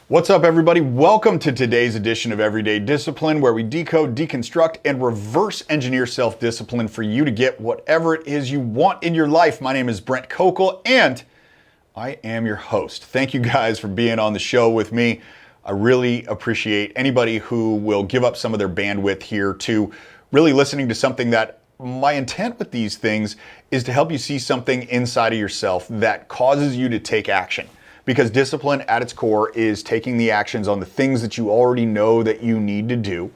What's up, everybody? Welcome to today's edition of Everyday Discipline, where we decode, deconstruct, and reverse engineer self-discipline for you to get whatever it is you want in your life. My name is Brent Kokel, and I am your host. Thank you guys for being on the show with me. I really appreciate anybody who will give up some of their bandwidth here to really listening to something that my intent with these things is to help you see something inside of yourself that causes you to take action. Because discipline at its core is taking the actions on the things that you already know that you need to do,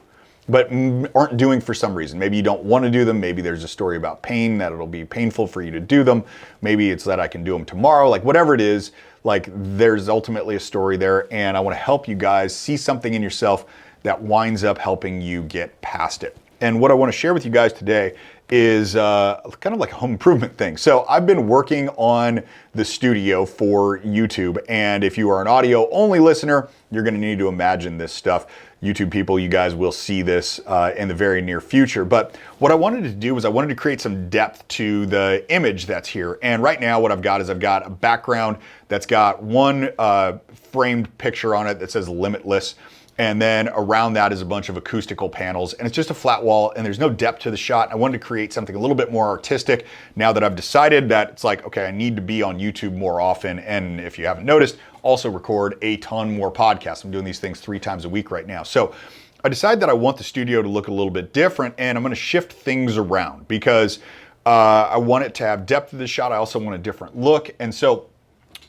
but aren't doing for some reason. Maybe you don't want to do them. Maybe there's a story about pain, that it'll be painful for you to do them. Maybe it's that I can do them tomorrow. Like whatever it is, like there's ultimately a story there. And I want to help you guys see something in yourself that winds up helping you get past it. And what I want to share with you guys today is kind of like a home improvement thing. So I've been working on the studio for YouTube, and if you are an audio only listener, you're going to need to imagine this stuff. YouTube people, you guys will see this in the very near future. But what I wanted to do was I wanted to create some depth to the image that's here. And right now what I've got is I've got a background that's got one framed picture on it that says Limitless. And then around that is a bunch of acoustical panels, and it's just a flat wall, and there's no depth to the shot. I wanted to create something a little bit more artistic now that I've decided that it's like, okay, I need to be on YouTube more often. And if you haven't noticed, also record a ton more podcasts. I'm doing these things 3 times a week right now. So I decided that I want the studio to look a little bit different, and I'm going to shift things around because I want it to have depth to the shot. I also want a different look. And so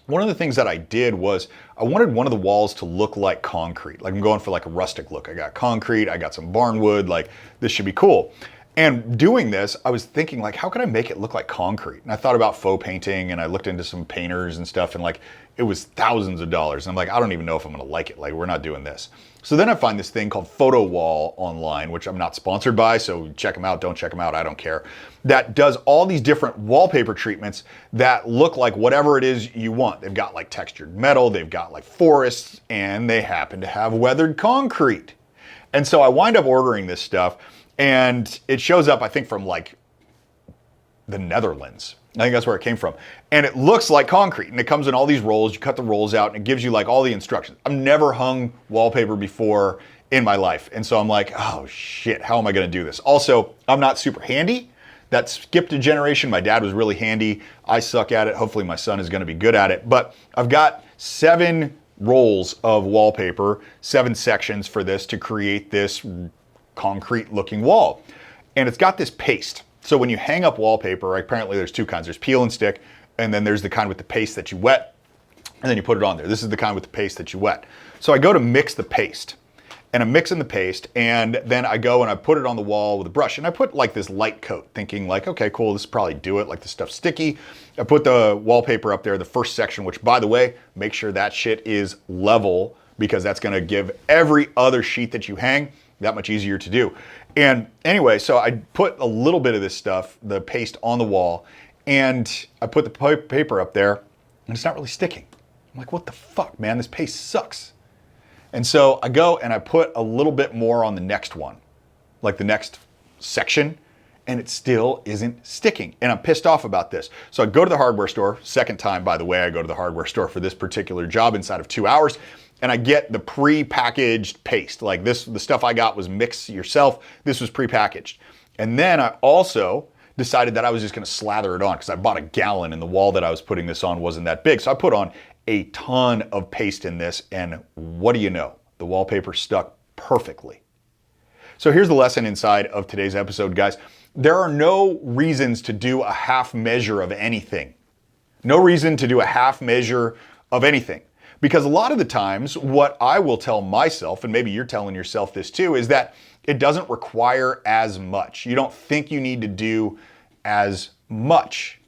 one of the things that I did was I wanted one of the walls to look like concrete. Like I'm going for like a rustic look. I got concrete, I got some barnwood, like this should be cool. And doing this, I was thinking like, how could I make it look like concrete? And I thought about faux painting, and I looked into some painters and stuff, and like it was thousands of dollars. And I'm like, I don't even know if I'm gonna like it. Like we're not doing this. So then I find this thing called Photo Wall online, which I'm not sponsored by, so check them out, don't check them out, I don't care. That does all these different wallpaper treatments that look like whatever it is you want. They've got like textured metal, they've got like forests, and they happen to have weathered concrete. And so I wind up ordering this stuff, and it shows up, I think, from like the Netherlands. I think that's where it came from. And it looks like concrete, and it comes in all these rolls. You cut the rolls out, and it gives you like all the instructions. I've never hung wallpaper before in my life. And so I'm like, oh shit, how am I gonna do this? Also, I'm not super handy. That skipped a generation. My dad was really handy. I suck at it. Hopefully my son is gonna be good at it. But I've got 7 rolls of wallpaper, 7 sections for this to create this concrete looking wall. And it's got this paste. So when you hang up wallpaper, apparently there's 2 kinds. There's peel and stick, and then there's the kind with the paste that you wet, and then you put it on there. This is the kind with the paste that you wet. So I go to mix the paste, and I'm mixing the paste, and then I go and I put it on the wall with a brush, and I put like this light coat, thinking like, okay, cool, this will probably do it, like the stuff's sticky. I put the wallpaper up there, the first section, which by the way, make sure that shit is level, because that's gonna give every other sheet that you hang that much easier to do. And anyway, so I put a little bit of this stuff, the paste, on the wall, and I put the paper up there, and it's not really sticking. I'm like, what the fuck, man? This paste sucks. And so I go and I put a little bit more on the next one, like the next section, and it still isn't sticking. And I'm pissed off about this. So I go to the hardware store, second time, by the way, I go to the hardware store for this particular job inside of 2 hours, and I get the pre-packaged paste. Like this, the stuff I got was mix yourself. This was pre-packaged. And then I also decided that I was just gonna slather it on, because I bought a gallon, and the wall that I was putting this on wasn't that big. So I put on a ton of paste in this, and what do you know? The wallpaper stuck perfectly. So here's the lesson inside of today's episode, guys. There are no reasons to do a half measure of anything. No reason to do a half measure of anything. Because a lot of the times, what I will tell myself, and maybe you're telling yourself this too, is that it doesn't require as much. You don't think you need to do as much,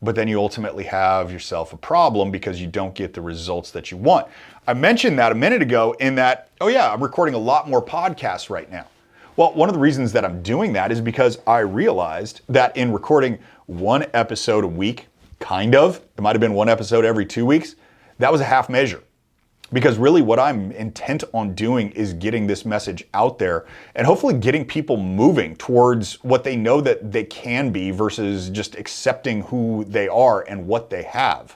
but then you ultimately have yourself a problem because you don't get the results that you want. I mentioned that a minute ago in that, oh yeah, I'm recording a lot more podcasts right now. Well, one of the reasons that I'm doing that is because I realized that in recording 1 episode a week, kind of, it might have been 1 episode every 2 weeks, that was a half measure. Because really what I'm intent on doing is getting this message out there and hopefully getting people moving towards what they know that they can be versus just accepting who they are and what they have.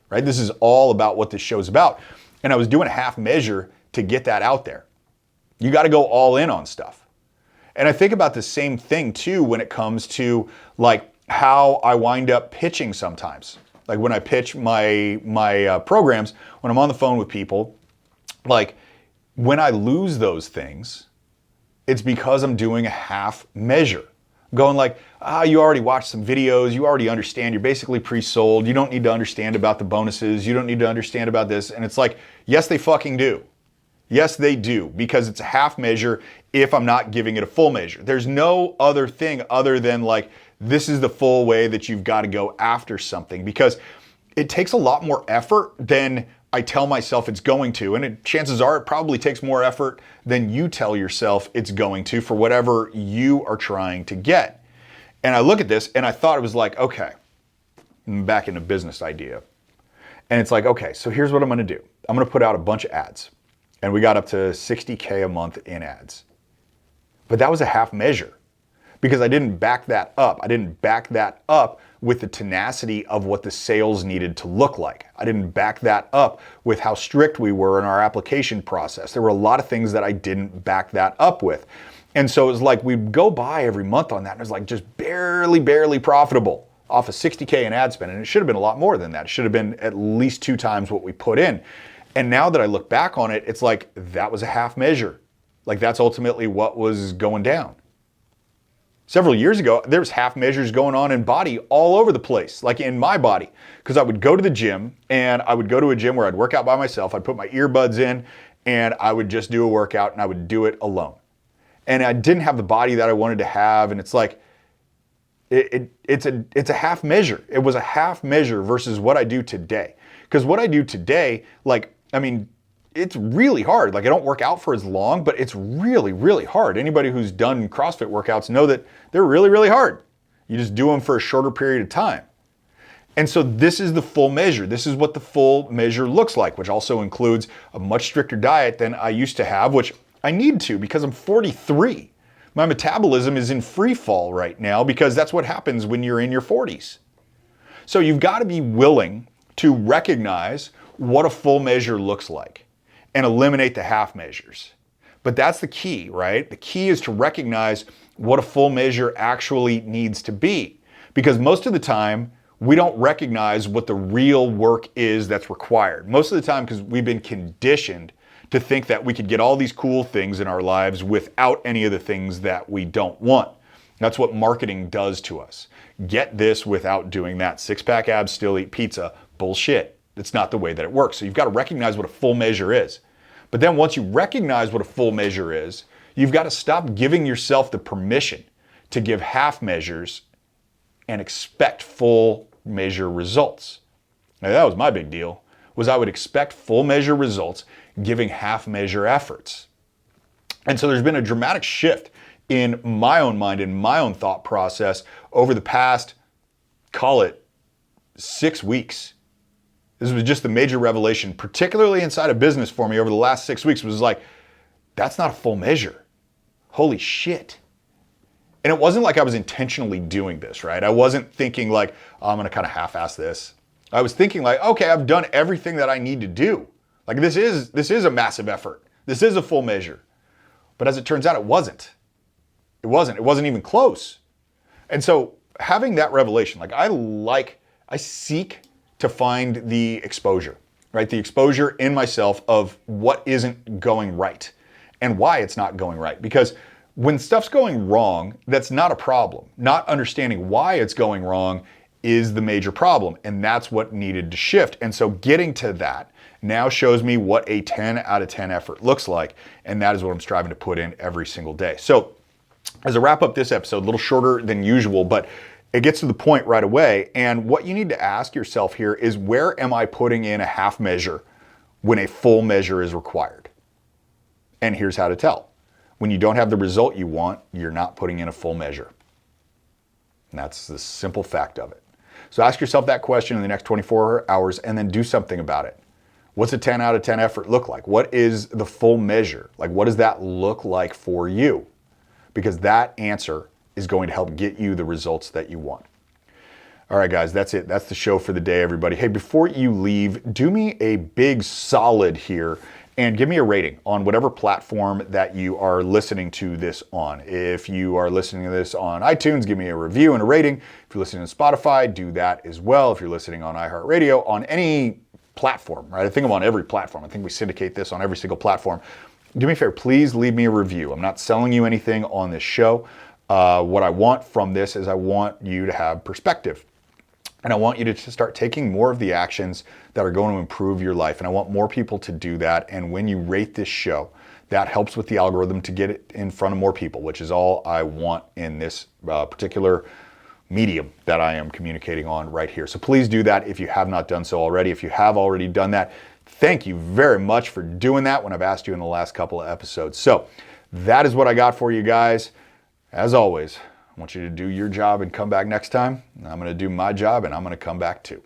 Right? This is all about what this show is about. And I was doing a half measure to get that out there. You got to go all in on stuff. And I think about the same thing too when it comes to like how I wind up pitching sometimes. Like when I pitch my programs, when I'm on the phone with people, like when I lose those things, it's because I'm doing a half measure. Going like, you already watched some videos, you already understand, you're basically pre-sold, you don't need to understand about the bonuses, you don't need to understand about this. And it's like, yes, they fucking do. Yes, they do, because it's a half measure if I'm not giving it a full measure. There's no other thing other than like, this is the full way that you've got to go after something, because it takes a lot more effort than I tell myself it's going to. And chances are it probably takes more effort than you tell yourself it's going to for whatever you are trying to get. And I look at this and I thought it was like, okay, I'm back in a business idea. And it's like, okay, so here's what I'm going to do. I'm going to put out a bunch of ads. And we got up to 60K a month in ads. But that was a half measure because I didn't back that up. I didn't back that up with the tenacity of what the sales needed to look like. I didn't back that up with how strict we were in our application process. There were a lot of things that I didn't back that up with. And so it was like we'd go by every month on that and it was like just barely profitable off of 60K in ad spend. And it should have been a lot more than that. It should have been at least 2 times what we put in. And now that I look back on it, it's like that was a half measure. Like that's ultimately what was going down. Several years ago, there was half measures going on in body all over the place, like in my body, because I would go to the gym and I would go to a gym where I'd work out by myself. I'd put my earbuds in and I would just do a workout and I would do it alone. And I didn't have the body that I wanted to have. And it's like, it's a half measure. It was a half measure versus what I do today. Because what I do today, like, I mean, it's really hard. Like I don't work out for as long, but it's really hard. Anybody who's done CrossFit workouts know that they're really hard. You just do them for a shorter period of time. And so this is the full measure. This is what the full measure looks like, which also includes a much stricter diet than I used to have, which I need to because I'm 43. My metabolism is in free fall right now because that's what happens when you're in your 40s. So you've got to be willing to recognize what a full measure looks like and eliminate the half measures. But that's the key, right? The key is to recognize what a full measure actually needs to be. Because most of the time, we don't recognize what the real work is that's required. Most of the time, because we've been conditioned to think that we could get all these cool things in our lives without any of the things that we don't want. That's what marketing does to us. Get this without doing that. 6-pack abs, still eat pizza. Bullshit. That's not the way that it works. So you've got to recognize what a full measure is. But then once you recognize what a full measure is, you've got to stop giving yourself the permission to give half measures and expect full measure results. Now that was my big deal, was I would expect full measure results giving half measure efforts. And so there's been a dramatic shift in my own mind, in my own thought process over the past, call it 6 weeks. This was just a major revelation, particularly inside of business for me over the last 6 weeks, was like, that's not a full measure. Holy shit. And it wasn't like I was intentionally doing this, right? I wasn't thinking like, oh, I'm going to kind of half-ass this. I was thinking like, okay, I've done everything that I need to do. Like this is a massive effort. This is a full measure. But as it turns out, it wasn't. It wasn't even close. And so having that revelation, like I seek to find the exposure, right? The exposure in myself of what isn't going right and why it's not going right. Because when stuff's going wrong, that's not a problem. Not understanding why it's going wrong is the major problem. And that's what needed to shift. And so getting to that now shows me what a 10 out of 10 effort looks like. And that is what I'm striving to put in every single day. So as I wrap up this episode, a little shorter than usual, but it gets to the point right away. And what you need to ask yourself here is, where am I putting in a half measure when a full measure is required? And here's how to tell. When you don't have the result you want, you're not putting in a full measure. And that's the simple fact of it. So ask yourself that question in the next 24 hours and then do something about it. What's a 10 out of 10 effort look like? What is the full measure? Like, what does that look like for you? Because that answer is going to help get you the results that you want. All right, guys, that's it. That's the show for the day, everybody. Hey, before you leave, do me a big solid here and give me a rating on whatever platform that you are listening to this on. If you are listening to this on iTunes, give me a review and a rating. If you're listening to Spotify, do that as well. If you're listening on iHeartRadio, on any platform, right? I think I'm on every platform. I think we syndicate this on every single platform. Do me a favor, please leave me a review. I'm not selling you anything on this show. What I want from this is I want you to have perspective. And I want you to start taking more of the actions that are going to improve your life. And I want more people to do that. And when you rate this show, that helps with the algorithm to get it in front of more people, which is all I want in this particular medium that I am communicating on right here. So please do that if you have not done so already. If you have already done that, thank you very much for doing that when I've asked you in the last couple of episodes. So that is what I got for you guys. As always, I want you to do your job and come back next time. I'm going to do my job and I'm going to come back too.